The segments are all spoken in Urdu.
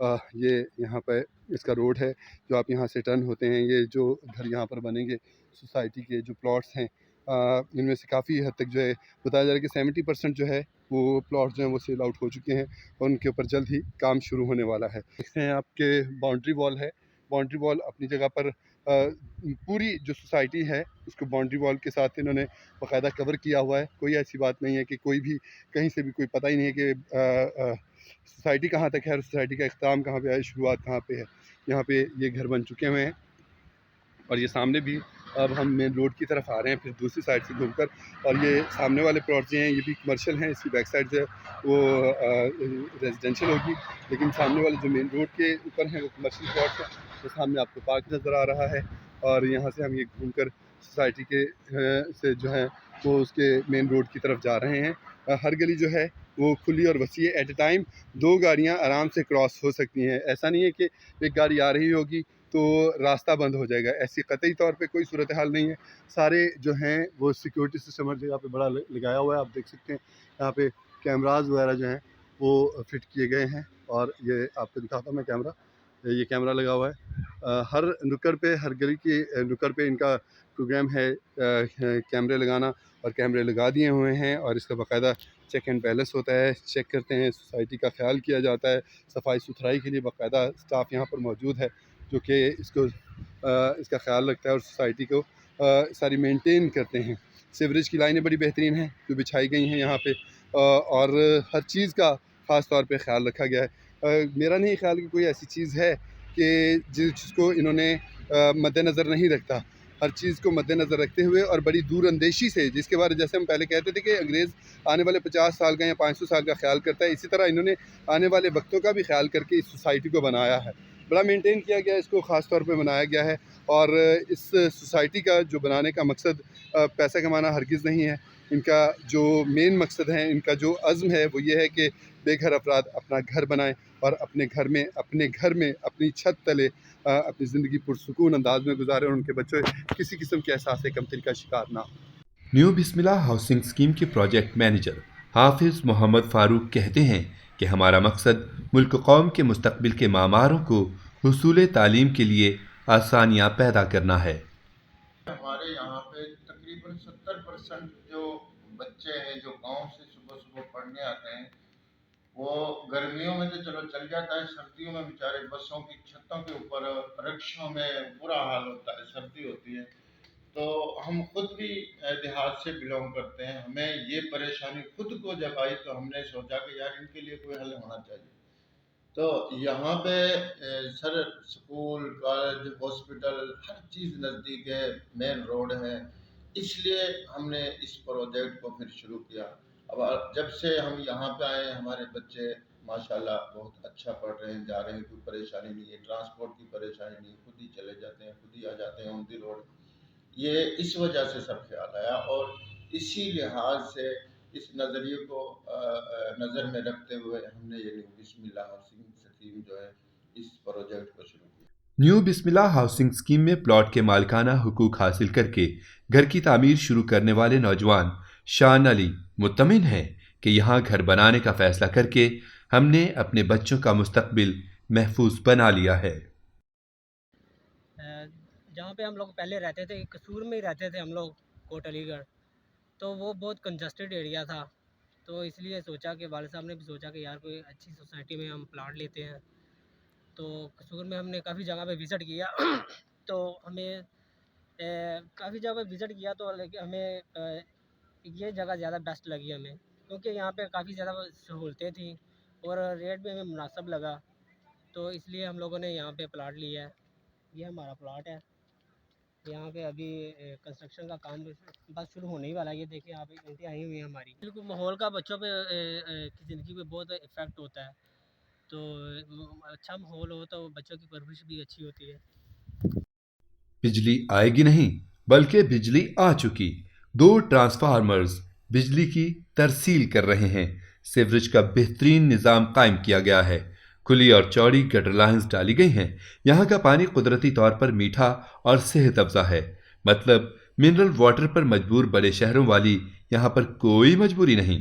یہ یہاں پہ اس کا روڈ ہے جو آپ یہاں سے ٹرن ہوتے ہیں. یہ جو گھر یہاں پر بنیں گے سوسائٹی کے جو پلاٹس ہیں ان میں سے کافی حد تک جو ہے بتایا جا رہا ہے کہ 70% جو ہے وہ پلاٹس جو ہیں وہ سیل آؤٹ ہو چکے ہیں اور ان کے اوپر جلد ہی کام شروع ہونے والا ہے. دیکھتے ہیں آپ کے باؤنڈری وال ہے. باؤنڈری وال اپنی جگہ پر پوری جو سوسائٹی ہے اس کو باؤنڈری وال کے ساتھ انہوں نے باقاعدہ کور کیا ہوا ہے. کوئی ایسی بات نہیں ہے کہ کوئی بھی کہیں سے بھی کوئی پتہ ہی نہیں ہے کہ سوسائٹی کہاں تک ہے اور سوسائٹی کا اختتام کہاں پہ ہے, شروعات کہاں پہ ہے. یہاں پہ یہ گھر بن چکے ہوئے ہیں اور یہ سامنے بھی اب ہم مین روڈ کی طرف آ رہے ہیں پھر دوسری سائڈ سے گھوم کر. اور یہ سامنے والے پلاٹ جو ہیں یہ بھی کمرشل ہیں, اس کی بیک سائڈ جو ہے وہ ریزیڈینشیل ہوگی, لیکن سامنے والے جو مین روڈ کے اوپر ہیں وہ کمرشل پلاٹ ہیں. تو سامنے آپ کو پارک نظر آ رہا ہے اور یہاں سے ہم یہ گھوم کر سوسائٹی کے سے جو ہے وہ اس کے مین روڈ کی طرف جا رہے ہیں. ہر گلی جو ہے وہ کھلی اور وسیع ہے. ایٹ اے ٹائم 2 گاڑیاں آرام سے کراس ہو سکتی ہیں. ایسا نہیں ہے کہ ایک گاڑی آ رہی ہوگی تو راستہ بند ہو جائے گا, ایسی قطعی طور پہ کوئی صورتحال نہیں ہے. سارے جو ہیں وہ سیکورٹی سسٹم ہر جگہ پہ بڑا لگایا ہوا ہے. آپ دیکھ سکتے ہیں یہاں پہ کیمراز وغیرہ جو ہیں وہ فٹ کیے گئے ہیں اور یہ آپ کو دکھاتا ہوں میں کیمرہ. یہ کیمرہ لگا ہوا ہے ہر نکڑ پہ, ہر گلی کی نکڑ پہ ان کا پروگرام ہے کیمرے لگانا, اور کیمرے لگا دیے ہوئے ہیں اور اس کا باقاعدہ چیک اینڈ بیلنس ہوتا ہے. چیک کرتے ہیں, سوسائٹی کا خیال کیا جاتا ہے. صفائی ستھرائی کے لیے باقاعدہ اسٹاف یہاں پر موجود ہے جو کہ اس کا خیال رکھتا ہے اور سوسائٹی کو ساری مینٹین کرتے ہیں. سیوریج کی لائنیں بڑی بہترین ہیں جو بچھائی گئی ہیں یہاں پہ اور ہر چیز کا خاص طور پہ خیال رکھا گیا ہے. میرا نہیں خیال کہ کوئی ایسی چیز ہے کہ جس کو انہوں نے مد نظر نہیں رکھتا. ہر چیز کو مد نظر رکھتے ہوئے اور بڑی دور اندیشی سے, جس کے بارے جیسے ہم پہلے کہتے تھے کہ انگریز آنے والے 50 سال کا یا 500 سال کا خیال کرتا ہے, اسی طرح انہوں نے آنے والے وقتوں کا بھی خیال کر کے اس سوسائٹی کو بنایا ہے. بڑا مینٹین کیا گیا, اس کو خاص طور پہ بنایا گیا ہے. اور اس سوسائٹی کا جو بنانے کا مقصد پیسہ کمانا ہرگز نہیں ہے. ان کا جو مین مقصد ہے, ان کا جو عزم ہے وہ یہ ہے کہ بے گھر افراد اپنا گھر بنائیں اور اپنے گھر میں اپنی چھت تلے اپنی زندگی پرسکون انداز میں گزاریں اور ان کے بچے کسی قسم کے احساس کمتری کا شکار نہ ہوں. نیو بسم اللہ ہاؤسنگ اسکیم کے پروجیکٹ مینیجر حافظ محمد فاروق کہتے ہیں کہ ہمارا مقصد ملک قوم کے مستقبل کے معماروں کو حصول تعلیم کے لیے آسانیاں پیدا کرنا ہے. ہمارے یہاں پہ تقریباً 70% جو بچے ہیں جو گاؤں سے صبح صبح پڑھنے آتے ہیں وہ گرمیوں میں تو چلو چل جاتا ہے, سردیوں میں بیچارے بسوں کی چھتوں کے اوپر رکشوں میں برا حال ہوتا ہے, سردی ہوتی ہے. تو ہم خود بھی دیہات سے بلونگ کرتے ہیں. ہمیں یہ پریشانی خود کو جب آئی تو ہم نے سوچا کہ یار ان کے لیے کوئی حل ہونا چاہیے. تو یہاں پہ سر اسکول کالج ہاسپٹل ہر چیز نزدیک ہے, مین روڈ ہے, اس لیے ہم نے اس پروجیکٹ کو پھر شروع کیا. اب جب سے ہم یہاں پہ آئے ہمارے بچے ماشاءاللہ بہت اچھا پڑھ رہے ہیں, جا رہے ہیں, کوئی پریشانی نہیں ہے, ٹرانسپورٹ کی پریشانی نہیں, خود ہی چلے جاتے ہیں, خود ہی آ جاتے ہیں آن دی روڈ. یہ اس وجہ سے سب خیال آیا اور اسی لحاظ سے اس نظریے کو نظر میں رکھتے ہوئے ہم نے یہ بسم اللہ ہاؤسنگ اسکیم جو ہے اس پروجیکٹ کو شروع کیا. نیو بسم اللہ ہاؤسنگ اسکیم میں پلاٹ کے مالکانہ حقوق حاصل کر کے گھر کی تعمیر شروع کرنے والے نوجوان شان علی مطمئن ہیں کہ یہاں گھر بنانے کا فیصلہ کر کے ہم نے اپنے بچوں کا مستقبل محفوظ بنا لیا ہے. جہاں پہ ہم لوگ پہلے رہتے تھے قصور میں ہی رہتے تھے ہم لوگ, کوٹ علی گڑھ, تو وہ بہت کنجسٹڈ ایریا تھا. تو اس لیے سوچا کہ والد صاحب نے بھی سوچا کہ یار کوئی اچھی سوسائٹی میں ہم پلاٹ لیتے ہیں. تو قصور میں ہم نے کافی جگہ پہ وزٹ کیا تو ہمیں کافی جگہ پہ وزٹ کیا تو ہمیں یہ جگہ زیادہ بیسٹ لگی ہمیں, کیونکہ یہاں پہ کافی زیادہ سہولتیں تھیں اور ریٹ بھی ہمیں مناسب لگا. تو اس لیے ہم لوگوں نے یہاں پہ پلاٹ لیا ہے. یہ ہمارا پلاٹ ہے. یہاں پہ ابھی کنسٹرکشن کا کام بس شروع ہونے ہی والا ہے. یہ دیکھیں یہاں پہ اینٹیں آئی ہوئی ہیں ہماری. بالکل ماحول کا بچوں پہ کی زندگی پہ بہت افیکٹ ہوتا ہے. تو اچھا ماحول ہو تو بچوں کی پرورش بھی اچھی ہوتی ہے. بجلی آئے گی نہیں بلکہ بجلی آ چکی. 2 ٹرانسفارمرز بجلی کی ترسیل کر رہے ہیں. سیوریج کا بہترین نظام قائم کیا گیا ہے. کھلی اور چوڑی گٹر لائنز ڈالی گئی ہیں. یہاں کا پانی قدرتی طور پر میٹھا اور صحت افزا ہے. مطلب منرل واٹر پر مجبور بڑے شہروں والی یہاں پر کوئی مجبوری نہیں.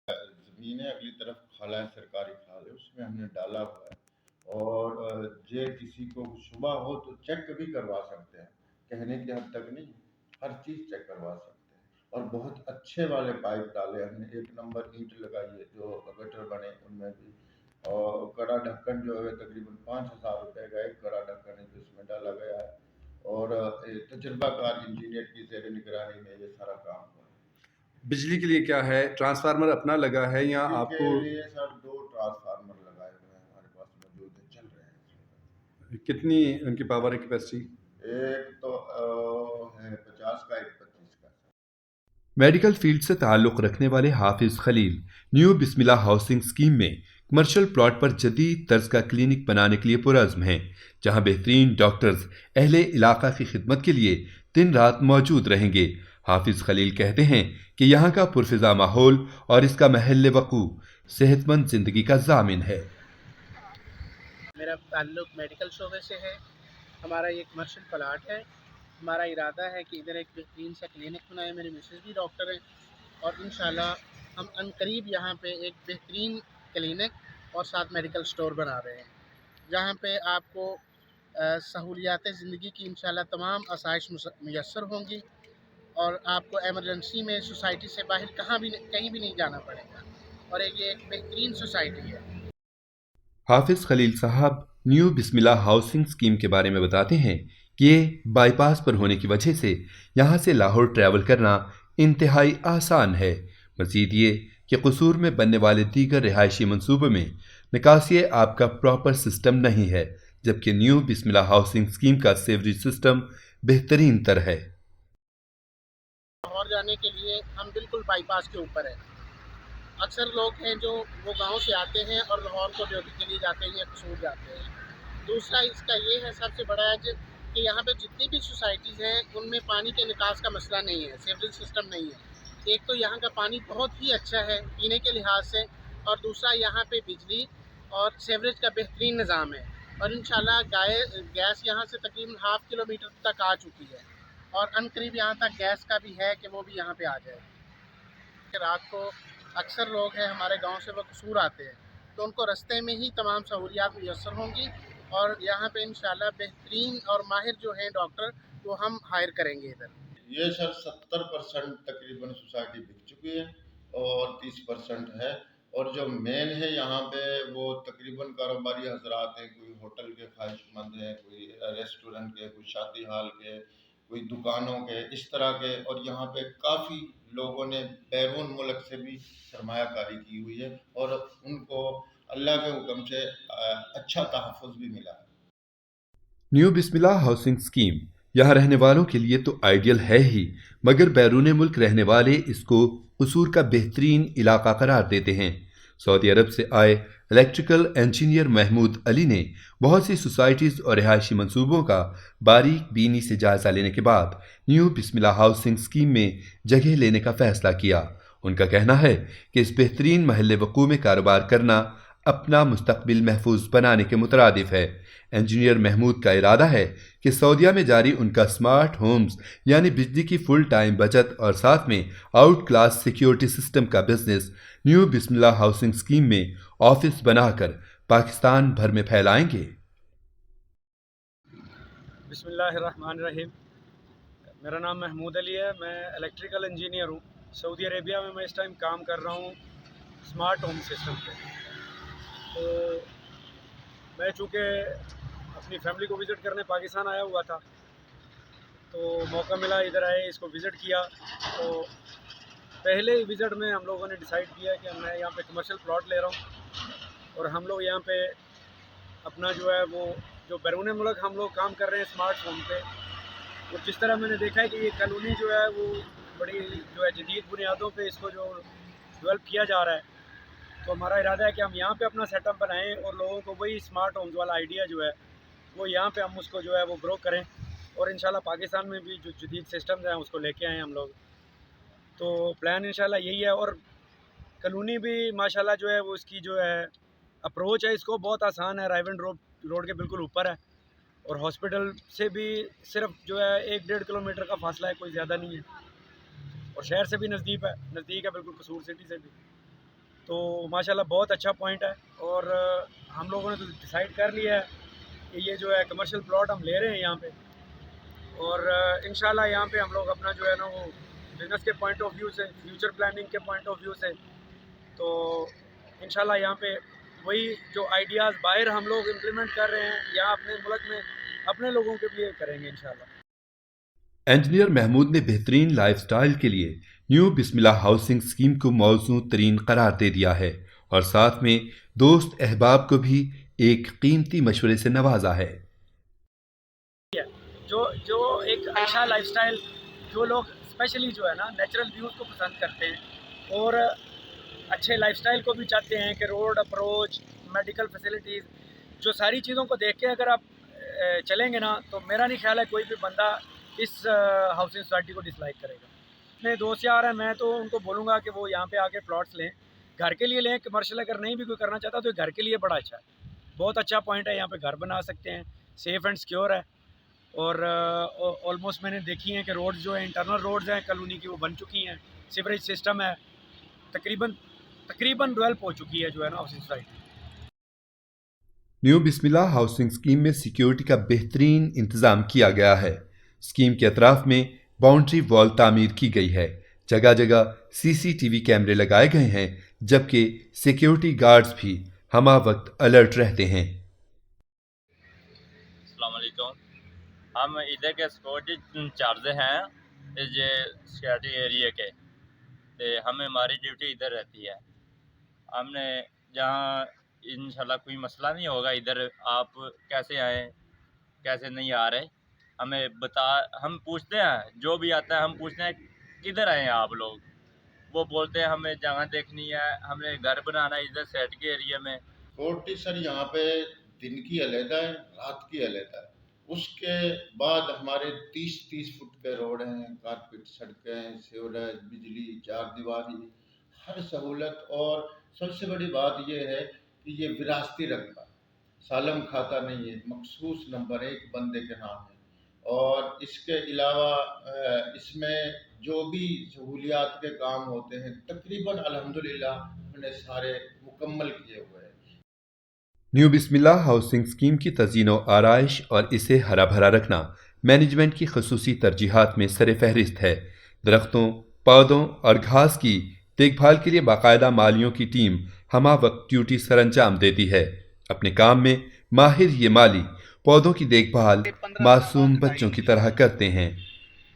زمین ہے اگلی طرف کھالا ہے, سرکاری کھال ہے, اس میں ہم نے ڈالا ہوا ہے. اور یہ کسی کو صبح ہو تو چیک بھی کروا سکتے ہیں، کہنے کی حد تک نہیں، ہر چیز چیک کروا سکتے ہیں۔ اور بہت اچھے والے پائپ ڈالے ہم نے، 1 نمبر اینٹ لگائی ہے جو گٹر بنے ان میں بھی، اور کڑا ڈھکن جو ہے تقریباً 5,000 روپے کا ایک کڑا ڈھکن ہے جو اس میں ڈالا گیا ہے، اور تجربہ کار انجینئر کی زیر نگرانی میں یہ سارا کام ہوا ہے۔ بجلی کے لیے کیا ہے، ٹرانسفارمر اپنا لگا ہے یا بجلی آپ کے کو لیے سر 2 ٹرانسفارمر لگائے ہوئے ہیں ہمارے پاس موجود ہیں، چل رہے ہیں اس وقت۔ کتنی ان کی پاور ہے، کیپیسٹی؟ ایک تو ہے 50 کا، ایک 25 کا۔ میڈیکل فیلڈ سے تعلق رکھنے والے حافظ خلیل نیو بسم اللہ ہاؤسنگ اسکیم میں کمرشل پلاٹ پر جدید طرز کا کلینک بنانے کے لیے پرعزم ہیں، جہاں بہترین ڈاکٹرز اہل علاقہ کی خدمت کے لیے دن رات موجود رہیں گے۔ حافظ خلیل کہتے ہیں کہ یہاں کا پرفضا ماحول اور اس کا محل وقوع صحت مند زندگی کا ضامن ہے۔ میرا تعلق میڈیکل شعبے سے ہے، ہمارا یہ کمرشل پلاٹ ہے، ہمارا ارادہ ہے کہ ادھر ایک بہترین سا کلینک بنائے، میری مسز بھی ڈاکٹر ہیں، اور انشاءاللہ ہم عنقریب یہاں پہ ایک بہترین کلینک اور ساتھ میڈیکل سٹور بنا رہے ہیں، جہاں پہ آپ کو سہولیات زندگی کی انشاءاللہ تمام آسائش میسر ہوں گی، اور آپ کو ایمرجنسی میں سوسائٹی سے باہر کہیں بھی نہیں جانا پڑے گا، اور یہ ایک بہترین سوسائٹی ہے۔ حافظ خلیل صاحب نیو بسم اللہ ہاؤسنگ اسکیم کے بارے میں بتاتے ہیں کہ یہ بائی پاس پر ہونے کی وجہ سے یہاں سے لاہور ٹریول کرنا انتہائی آسان ہے۔ مزید یہ کہ قصور میں بننے والے دیگر رہائشی منصوبوں میں نکاسی آب کا پراپر سسٹم نہیں ہے، جبکہ نیو بسم اللہ ہاؤسنگ اسکیم کا سیوریج سسٹم بہترین تر ہے۔ لاہور جانے کے لیے ہم بالکل بائی پاس کے اوپر ہیں، اکثر لوگ ہیں جو وہ گاؤں سے آتے ہیں اور لاہور کو ڈیوٹی کے لیے جاتے ہیں یا قصور جاتے ہیں۔ دوسرا اس کا یہ ہے سب سے بڑا ہے کہ یہاں پہ جتنی بھی سوسائٹیز ہیں ان میں پانی کے نکاس کا مسئلہ نہیں ہے، سیوریج سسٹم نہیں ہے۔ ایک تو یہاں کا پانی بہت ہی اچھا ہے پینے کے لحاظ سے، اور دوسرا یہاں پہ بجلی اور سیوریج کا بہترین نظام ہے، اور انشاءاللہ گیس یہاں سے تقریباً ½ کلومیٹر تک آ چکی ہے، اور عنقریب یہاں تک گیس کا بھی ہے کہ وہ بھی یہاں پہ آ جائے کہ رات کو اکثر لوگ ہیں ہمارے گاؤں سے وہ قصور آتے ہیں، تو ان کو رستے میں ہی تمام سہولیات میسر ہوں گی، اور یہاں پہ انشاءاللہ بہترین اور ماہر جو ہیں ڈاکٹر وہ ہم ہائر کریں گے ادھر۔ یہ سر 70% تقریباً سوسائٹی بک چکی ہے اور 30% ہے، اور جو مین ہے یہاں پہ وہ تقریباً کاروباری حضرات ہیں، کوئی ہوٹل کے خواہش مند ہیں، کوئی ریسٹورنٹ کے، کوئی شادی ہال کے، کوئی دکانوں کے، اس طرح کے، اور یہاں پہ کافی لوگوں نے بیرون ملک سے بھی سرمایہ کاری کی ہوئی ہے، اور ان کو اللہ کے حکم سے اچھا تحفظ بھی ملا ہے۔ نیو بسم اللہ ہاؤسنگ اسکیم یہاں رہنے والوں کے لیے تو آئیڈیل ہے ہی، مگر بیرون ملک رہنے والے اس کو قصور کا بہترین علاقہ قرار دیتے ہیں۔ سعودی عرب سے آئے الیکٹریکل انجینئر محمود علی نے بہت سی سوسائٹیز اور رہائشی منصوبوں کا باریک بینی سے جائزہ لینے کے بعد نیو بسم اللہ ہاؤسنگ اسکیم میں جگہ لینے کا فیصلہ کیا۔ ان کا کہنا ہے کہ اس بہترین محل وقوع میں کاروبار کرنا اپنا مستقبل محفوظ بنانے کے مترادف ہے۔ انجینئر محمود کا ارادہ ہے کہ سعودیہ میں جاری ان کا سمارٹ ہومز یعنی بجلی کی فل ٹائم بچت اور ساتھ میں آؤٹ کلاس سیکیورٹی سسٹم کا بزنس نیو بسم اللہ ہاؤسنگ اسکیم میں آفس بنا کر پاکستان بھر میں پھیلائیں گے۔ بسم اللہ الرحمن الرحیم۔ میرا نام محمود علی ہے، میں الیکٹریکل انجینئر ہوں۔ سعودی عربیہ میں اس ٹائم کام کر رہا ہوں اسمارٹ ہوم سسٹم پہ۔ تو میں چونکہ اپنی فیملی کو وزٹ کرنے پاکستان آیا ہوا تھا، تو موقع ملا ادھر آئے، اس کو وزٹ کیا۔ تو پہلے ہی وزٹ میں ہم لوگوں نے ڈیسائیڈ کیا کہ میں یہاں پہ کمرشل پلاٹ لے رہا ہوں، اور ہم لوگ یہاں پہ اپنا جو ہے وہ جو بیرون ملک ہم لوگ کام کر رہے ہیں اسمارٹ ہوم پہ، اور جس طرح میں نے دیکھا ہے کہ یہ کالونی جو ہے وہ بڑی جو ہے جدید بنیادوں پہ اس کو جو ڈیولپ کیا جا رہا ہے، تو ہمارا ارادہ ہے کہ ہم یہاں پہ اپنا سیٹ اپ بنائیں اور لوگوں کو وہی اسمارٹ ہومز والا آئیڈیا جو ہے وہ یہاں پہ ہم اس کو جو ہے وہ گرو کریں، اور انشاءاللہ پاکستان میں بھی جو جدید سسٹمز ہیں اس کو لے کے آئیں ہم لوگ۔ تو پلان انشاءاللہ یہی ہے، اور کالونی بھی ماشاءاللہ جو ہے وہ اس کی جو ہے اپروچ ہے اس کو بہت آسان ہے، رائیونڈ روڈ کے بالکل اوپر ہے، اور ہاسپٹل سے بھی صرف جو ہے 1-1.5 کلومیٹر کا فاصلہ ہے، کوئی زیادہ نہیں ہے، اور شہر سے بھی نزدیک ہے بالکل قصور سٹی سے بھی۔ تو ماشاءاللہ بہت اچھا پوائنٹ ہے، اور ہم لوگوں نے تو ڈیسائیڈ کر لیا ہے کہ یہ جو ہے کمرشل پلاٹ ہم لے رہے ہیں یہاں پہ، اور انشاءاللہ یہاں پہ ہم لوگ اپنا جو ہے نا وہ بزنس کے پوائنٹ آف ویو سے، فیوچر پلاننگ کے پوائنٹ آف ویو سے، تو انشاءاللہ یہاں پہ وہی جو آئیڈیاز باہر ہم لوگ امپلیمنٹ کر رہے ہیں یہاں اپنے ملک میں اپنے لوگوں کے لیے کریں گے انشاءاللہ۔ انجینئر محمود نے بہترین لائف سٹائل کے لیے نیو بسم اللہ ہاؤسنگ اسکیم کو موزوں ترین قرار دے دیا ہے اور ساتھ میں دوست احباب کو بھی ایک قیمتی مشورے سے نوازا ہے۔ جو ایک اچھا لائف سٹائل، جو لوگ اسپیشلی جو ہے نا نیچرل ویوز کو پسند کرتے ہیں اور اچھے لائف سٹائل کو بھی چاہتے ہیں کہ روڈ اپروچ، میڈیکل فیسلٹیز، جو ساری چیزوں کو دیکھ کے اگر آپ چلیں گے نا تو میرا نہیں خیال ہے کوئی بھی بندہ اس ہاؤسنگ سوسائٹی کو ڈس لائک کرے گا۔ اپنے دوست یار ہیں، میں تو ان کو بولوں گا کہ وہ یہاں پہ آ کے پلاٹس لیں، گھر کے لیے لیں، کمرشل اگر نہیں بھی کوئی کرنا چاہتا تو گھر کے لیے بڑا اچھا ہے، بہت اچھا پوائنٹ ہے، یہاں پہ گھر بنا سکتے ہیں، سیف اینڈ سیکیور ہے، اور آلموسٹ میں نے دیکھی ہیں کہ روڈز جو ہیں انٹرنل روڈز ہیں کالونی کی وہ بن چکی ہیں، سیوریج سسٹم ہے، تقریباً ڈیولپ ہو چکی ہے جو ہے نا ہاؤسنگ سوسائٹی۔ نیو بسم اللہ ہاؤسنگ اسکیم میں سیکیورٹی کا بہترین انتظام کیا گیا ہے۔ اسکیم کے اطراف میں باؤنڈری وال تعمیر کی گئی ہے، جگہ جگہ سی سی ٹی وی کیمرے لگائے گئے ہیں، جبکہ سیکیورٹی گارڈز بھی ہمہ وقت الرٹ رہتے ہیں۔ السلام علیکم، ہم ادھر کے سیکورٹی انچارج ہیں یہ سیکورٹی ایریا کے، ہمیں ہماری ڈیوٹی ادھر رہتی ہے۔ ہم نے جہاں انشاءاللہ کوئی مسئلہ نہیں ہوگا، ادھر آپ کیسے آئیں کیسے نہیں آ رہے ہم پوچھتے ہیں، جو بھی آتا ہے ہم پوچھتے ہیں کدھر آئے ہیں آپ لوگ، وہ بولتے ہیں ہمیں جگہ دیکھنی ہے، ہمیں گھر بنانا ہے ادھر سیٹ کے ایریا میں۔ سیکورٹی سر یہاں پہ دن کی علیحدہ ہے، رات کی علیحدہ ہے۔ اس کے بعد ہمارے 30 فٹ کے روڈ ہیں، کارپیٹ سڑکیں، سیوریج، بجلی، چار دیواری، ہر سہولت، اور سب سے بڑی بات یہ ہے کہ یہ وراثتی رقبہ سالم کھاتا نہیں ہے، مخصوص نمبر 1 بندے کے نام ہے، اور اس کے علاوہ اس میں جو بھی سہولیات کے کام ہوتے ہیں تقریباً الحمدللہ ہم نے سارے مکمل کیے ہوئے ہیں۔ نیو بسم اللہ ہاؤسنگ اسکیم کی تزئین و آرائش اور اسے ہرا بھرا رکھنا مینجمنٹ کی خصوصی ترجیحات میں سر فہرست ہے۔ درختوں، پودوں اور گھاس کی دیکھ بھال کے لیے باقاعدہ مالیوں کی ٹیم ہمہ وقت ڈیوٹی سر انجام دیتی ہے۔ اپنے کام میں ماہر یہ مالی پودوں کی دیکھ بھال معصوم بچوں کی طرح کرتے ہیں۔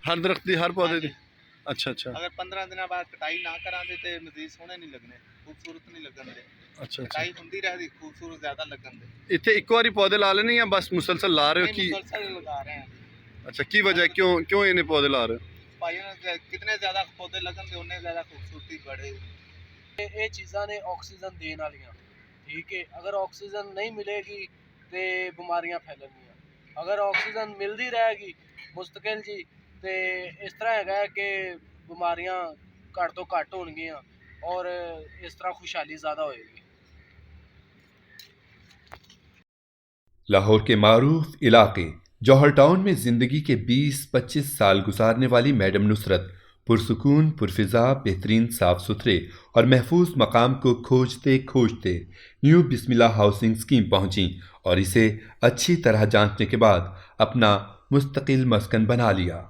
ہر درخت دی ہر پودے دی اچھا اگر 15 دن بعد کٹائی نہ کرا دے تے مزید سونے نہیں لگنے، خوبصورت نہیں لگن دے، اچھا کٹائی ہوندی رہے دی خوبصورت زیادہ لگن دے۔ اتنے ایک باری پودے لا لینے یا بس مسلسل لا رہے ہو نہیں، مسلسل لگا رہے ہیں۔ اچھا کی وجہ کیوں انہیں پودے لا رہے ہو؟ پائیوں کتنے زیادہ پودے لگن دے انہیں زیادہ خوبصورتی بڑھے۔ یہ چیزاں نے آکسیجن دین والیاں، ٹھیک ہے، اگر آکسیجن نہیں ملے گی تے بیماریاں پھیلن گیاں، اگر آکسیجن ملتی رہے گی مستقل جی تے اس طرح ہے کہ بیماریاں گھٹ تو گھٹ ہون گیاں اور اس طرح خوشحالی زیادہ ہوئے گی۔ لاہور کے معروف علاقے جوہر ٹاؤن میں زندگی کے 20-25 سال گزارنے والی میڈم نصرت پرسکون، پرفضا، بہترین صاف ستھرے اور محفوظ مقام کو کھوجتے کھوجتے نیو بسم اللہ ہاؤسنگ اسکیم پہنچیں اور اسے اچھی طرح جانچنے کے بعد اپنا مستقل مسکن بنا لیا۔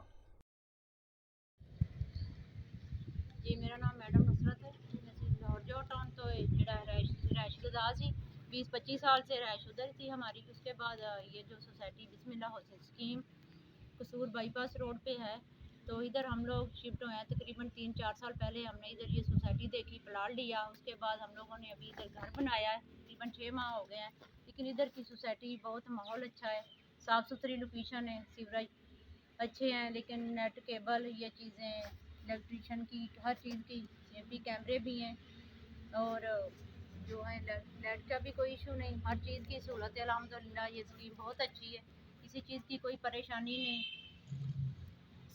جی میرا نام میڈم نصرت ہے، لاہور جوہر ٹاؤن تو رہائش گزار سی 20-25 سال سے رہائش ادھر تھی ہماری۔ اس کے بعد یہ جو society Bismillah housing scheme Kasur bypass road پہ ہے تو ادھر ہم لوگ شفٹ ہوئے ہیں۔ تقریباً 3-4 سال پہلے ہم نے ادھر یہ سوسائٹی دیکھی، پلاٹ لیا، اس کے بعد ہم لوگوں نے ابھی ادھر گھر بنایا ہے، تقریباً 6 ماہ ہو گئے ہیں۔ لیکن ادھر کی سوسائٹی بہت ماحول اچھا ہے، صاف ستھری لوکیشن ہے، سیوریج اچھے ہیں، لیکن نیٹ کیبل یہ چیزیں الیکٹریشین کی ہر چیز کی سیفٹی کیمرے بھی ہیں، اور جو ہے لائٹ کا بھی کوئی ایشو نہیں، ہر چیز کی سہولت ہے الحمدللہ۔ یہ اسکیم بہت اچھی ہے، کسی چیز کی کوئی پریشانی نہیں۔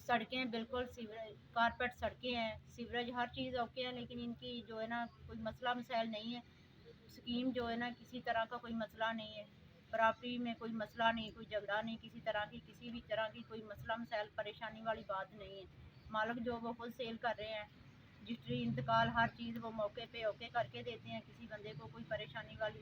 سڑکیں بالکل سیوریج کارپیٹ سڑکیں ہیں، سیوریج ہر چیز اوکے ہے، لیکن ان کی جو ہے نا کوئی مسئلہ مسائل نہیں ہے۔ اسکیم جو ہے نا کسی طرح کا کوئی مسئلہ نہیں ہے، پراپرٹی میں کوئی مسئلہ نہیں، کوئی جھگڑا نہیں، کسی طرح کی کسی بھی طرح کی کوئی مسئلہ مسائل پریشانی والی بات نہیں ہے۔ مالک جو وہ خود سیل کر رہے ہیں، رجسٹری انتقال ہر چیز وہ موقع پہ اوکے کر کے دیتے ہیں، کسی بندے کو کوئی پریشانی والی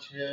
6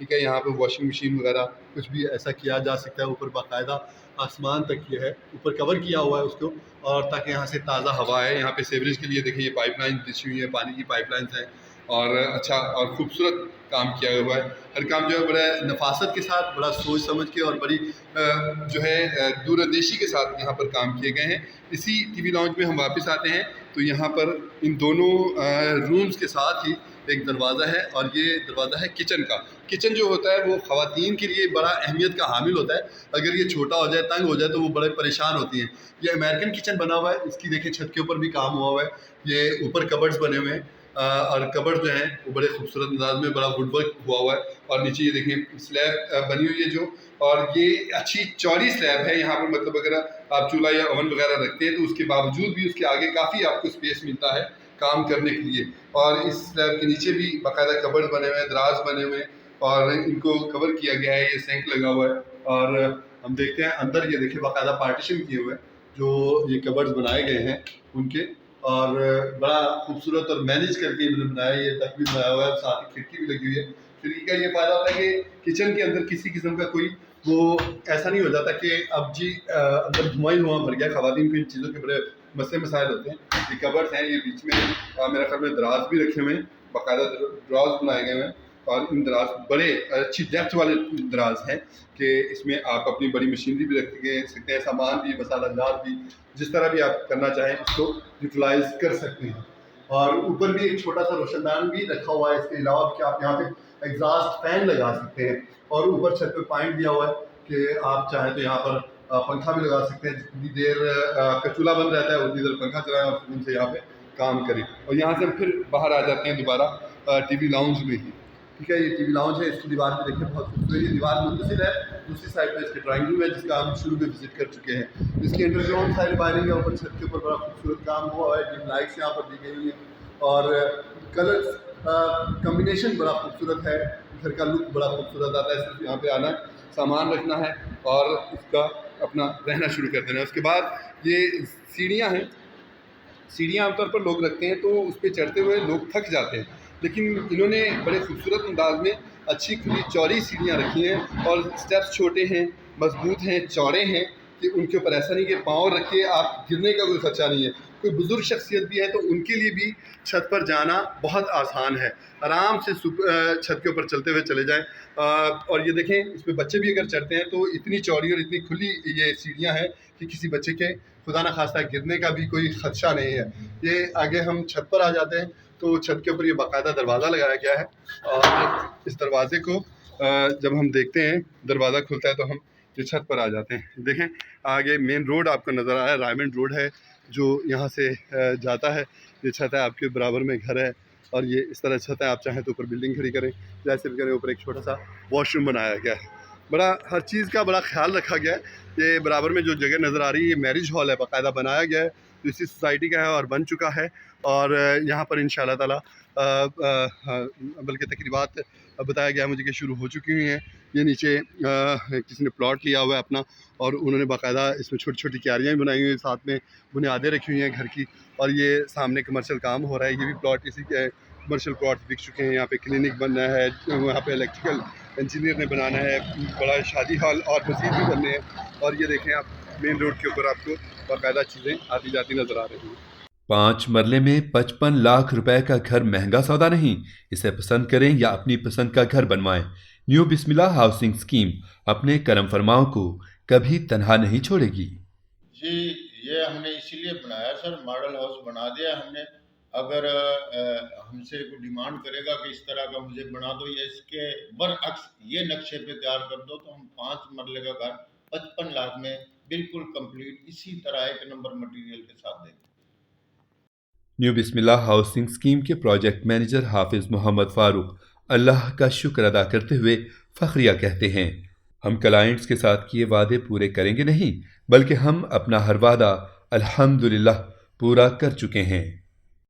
ٹھیک ہے. یہاں پہ واشنگ مشین وغیرہ کچھ بھی ایسا کیا جا سکتا ہے. اوپر باقاعدہ آسمان تک یہ ہے, اوپر کور کیا ہوا ہے اس کو, اور تاکہ یہاں سے تازہ ہوا ہے. یہاں پہ سیوریج کے لیے دیکھیں یہ پائپ لائن بچھی ہوئی ہے, پانی کی پائپ لائنس ہیں, اور اچھا اور خوبصورت کام کیا ہوا ہے. ہر کام جو ہے بڑا نفاست کے ساتھ, بڑا سوچ سمجھ کے اور بڑی جو ہے دور اندیشی کے ساتھ یہاں پر کام کیے گئے ہیں. اسی ٹی وی لاؤنج میں ہم واپس آتے ہیں تو یہاں پر ان دونوں رومز کے ساتھ ہی ایک دروازہ ہے, اور یہ دروازہ ہے کچن کا. کچن جو ہوتا ہے وہ خواتین کے لیے بڑا اہمیت کا حامل ہوتا ہے. اگر یہ چھوٹا ہو جائے, تنگ ہو جائے تو وہ بڑے پریشان ہوتی ہیں. یہ امریکن کچن بنا ہوا ہے, اس کی دیکھیں چھت کے اوپر بھی کام ہوا ہوا ہے. یہ اوپر کبرڈز بنے ہوئے ہیں, اور کبرڈ جو ہیں وہ بڑے خوبصورت انداز میں بڑا ووڈ ورک ہوا ہوا ہے. اور نیچے یہ دیکھیں سلیب بنی ہوئی ہے جو, اور یہ اچھی چوڑی سلیب ہے. یہاں پر مطلب اگر آپ چولہا یا اوون وغیرہ رکھتے ہیں تو اس کے باوجود بھی اس کے آگے کافی آپ کو اسپیس ملتا ہے کام کرنے کے لیے. اور اس سلیب کے نیچے بھی باقاعدہ کبرڈ بنے ہوئے ہیں, دراز بنے ہوئے ہیں, اور ان کو کور کیا گیا ہے. یہ سینک لگا ہوا ہے, اور ہم دیکھتے ہیں اندر یہ دیکھیں باقاعدہ پارٹیشن کیے ہوئے ہیں جو یہ کبرڈز بنائے گئے ہیں ان کے, اور بڑا خوبصورت اور مینیج کر کے انہوں نے بنایا ہے. یہ تک بھی بنایا ہوا ہے, ساتھ ہی کھڑکی بھی لگی ہوئی ہے. کھڑکی کا یہ فائدہ ہوتا ہے کہ کچن کے اندر کسی قسم کا کوئی وہ ایسا نہیں ہو جاتا کہ اب جی اندر دھواں ہی دھواں بھر گیا. خواتین کو ان چیزوں کے بڑے مسئلے مسائل ہوتے ہیں. یہ کبرڈز ہیں, یہ بیچ میں میرے خیال میں دراز بھی رکھے ہوئے ہیں, باقاعدہ دراز بنائے گئے ہیں, اور ان دراز بڑے اچھی ڈیپتھ والے دراز ہیں کہ اس میں آپ اپنی بڑی مشینری بھی رکھ سکتے ہیں, سامان بھی, مسالہ جات بھی, جس طرح بھی آپ کرنا چاہیں اس کو یوٹیلائز کر سکتے ہیں. اور اوپر بھی ایک چھوٹا سا روشن دان بھی رکھا ہوا ہے اس کے علاوہ کہ آپ یہاں پہ ایگزاسٹ فین لگا سکتے ہیں. اور اوپر چھت پہ پوائنٹ دیا ہوا ہے کہ آپ چاہیں تو یہاں پر پنکھا بھی لگا سکتے ہیں. جتنی دیر آپ کا چولہا بند رہتا ہے اتنی دیر پنکھا چلائیں اور سکون سے یہاں پہ کام کریں. اور یہاں سے پھر باہر آ جاتے ہیں دوبارہ ٹی وی لاؤنج میں ہی. ٹھیک ہے, یہ ٹی وی لاؤنج ہے, اس کی دیوار پہ دیکھیں بہت خوبصورت. یہ دیوار منتظر ہے, دوسری سائڈ پہ اس کے ڈرائنگ روم ہے جس کا ہم شروع میں وزٹ کر چکے ہیں. اس کی انڈر گراؤنڈ سائڈ وائرنگ ہے, اوپر چھت کے اوپر بڑا خوبصورت کام ہوا ہے. ڈیم لائٹس یہاں پر دی گئی ہوئی ہیں, اور کلرز کمبینیشن بڑا خوبصورت ہے. گھر کا لک بڑا خوبصورت آتا ہے. صرف یہاں پہ آنا, سامان رکھنا ہے اور اس کا اپنا رہنا شروع کر دینا ہے. اس کے بعد یہ سیڑھیاں ہیں. سیڑھیاں عام طور پر لوگ رکھتے ہیں تو اس پہ چڑھتے ہوئے لوگ تھک جاتے ہیں, لیکن انہوں نے بڑے خوبصورت انداز میں اچھی کھلی چوڑی سیڑھیاں رکھی ہیں, اور اسٹیپس چھوٹے ہیں, مضبوط ہیں, چوڑے ہیں, کہ ان کے اوپر ایسا نہیں کہ پاؤں رکھ کے آپ گرنے کا کوئی خدشہ نہیں ہے. کوئی بزرگ شخصیت بھی ہے تو ان کے لیے بھی چھت پر جانا بہت آسان ہے. آرام سے چھت کے اوپر چلتے ہوئے چلے جائیں. اور یہ دیکھیں اس پہ بچے بھی اگر چڑھتے ہیں تو اتنی چوڑی اور اتنی کھلی یہ سیڑھیاں ہیں کہ کسی بچے کے خدا نخواستہ گرنے کا بھی کوئی خدشہ نہیں ہے. یہ آگے ہم چھت پر آ جاتے ہیں تو چھت کے اوپر یہ باقاعدہ دروازہ لگایا گیا ہے, اور اس دروازے کو جب ہم دیکھتے ہیں دروازہ کھلتا ہے تو ہم یہ چھت پر آ جاتے ہیں. دیکھیں آگے مین روڈ آپ کو نظر آیا, رائمنڈ روڈ ہے جو یہاں سے جاتا ہے. یہ چھت ہے, آپ کے برابر میں گھر ہے, اور یہ اس طرح چھت ہے. آپ چاہیں تو اوپر بلڈنگ کھڑی کریں, جیسے بھی کریں. اوپر ایک چھوٹا سا واش روم بنایا گیا ہے. بڑا ہر چیز کا بڑا خیال رکھا گیا ہے. یہ برابر میں جو جگہ نظر آ رہی ہے یہ میرج ہال ہے, باقاعدہ بنایا گیا ہے, جو اسی سوسائٹی کا ہے اور بن چکا ہے. اور یہاں پر انشاءاللہ تعالیٰ بلکہ تقریبات بتایا گیا مجھے کہ شروع ہو چکی ہوئی ہیں. یہ نیچے کسی نے پلاٹ لیا ہوا ہے اپنا, اور انہوں نے باقاعدہ اس میں چھوٹی چھوٹی کیاریاں بھی بنائی ہوئی ہیں, ساتھ میں بنیادیں رکھی ہوئی ہیں گھر کی. اور یہ سامنے کمرشل کام ہو رہا ہے. یہ بھی پلاٹ اسی کے کمرشل پلاٹ بک چکے ہیں. یہاں پہ کلینک بننا ہے, وہاں پہ الیکٹریکل انجینئر نے بنانا ہے, بڑا شادی ہال اور مزید بھی بننے ہیں. اور یہ دیکھیں آپ مین روڈ کے اوپر آپ کو باقاعدہ چیزیں آتی جاتی نظر آ رہی ہیں. 5 مرلے میں 55 لاکھ روپے کا گھر مہنگا سودا نہیں. اسے پسند کریں یا اپنی پسند کا گھر بنوائیں. نیو بسم اللہ ہاؤسنگ اسکیم اپنے کرم فرماؤں کو کبھی تنہا نہیں چھوڑے گی. جی یہ ہم نے اسی لیے بنایا سر, ماڈل ہاؤس بنا دیا ہم نے. اگر ہم سے کوئی ڈیمانڈ کرے گا کہ اس طرح کا مجھے بنا دو یا اس کے برعکس یہ نقشے پہ تیار کر دو, تو ہم 5 مرلے کا گھر 55 لاکھ میں بالکل کمپلیٹ اسی طرح ایک نمبر مٹیریل کے ساتھ دیں گے. نیو بسم اللہ ہاؤسنگ اسکیم کے پروجیکٹ مینیجر حافظ محمد فاروق اللہ کا شکر ادا کرتے ہوئے فخریہ کہتے ہیں, ہم کلائنٹس کے ساتھ کیے وعدے پورے کریں گے نہیں, بلکہ ہم اپنا ہر وعدہ الحمدللہ پورا کر چکے ہیں.